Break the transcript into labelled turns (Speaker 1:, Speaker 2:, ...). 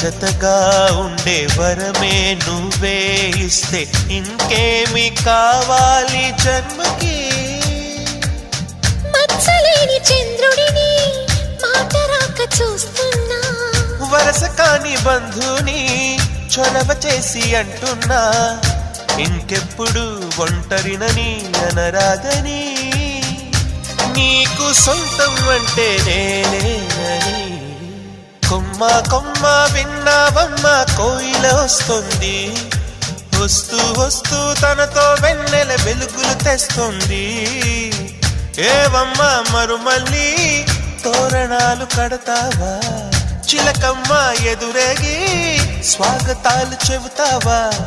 Speaker 1: జతగా ఉండే వరమే నువ్వే ఇస్తే ఇంకేమి కావాలి జన్మకి.
Speaker 2: మచ్చలేని చంద్రుడిని మాట రాక చూస్తున్నా,
Speaker 1: వరస కాని బంధుని చొరవ చేసి అంటున్నా, ఇంకెప్పుడు ఒంటరినని అనరాదని, నీకు సొంతం అంటే నేనేనని. కొమ్మ కొమ్మ విన్నావమ్మ కోయిల వస్తుంది, వస్తూ వస్తూ తనతో వెన్నెల వెలుగులు తెస్తుంది. ఏవమ్మ మరుమల్లి తోరణాలు కడతావా, చిలకమ్మ ఎదురేగి స్వాగతాలు చెబుతావా.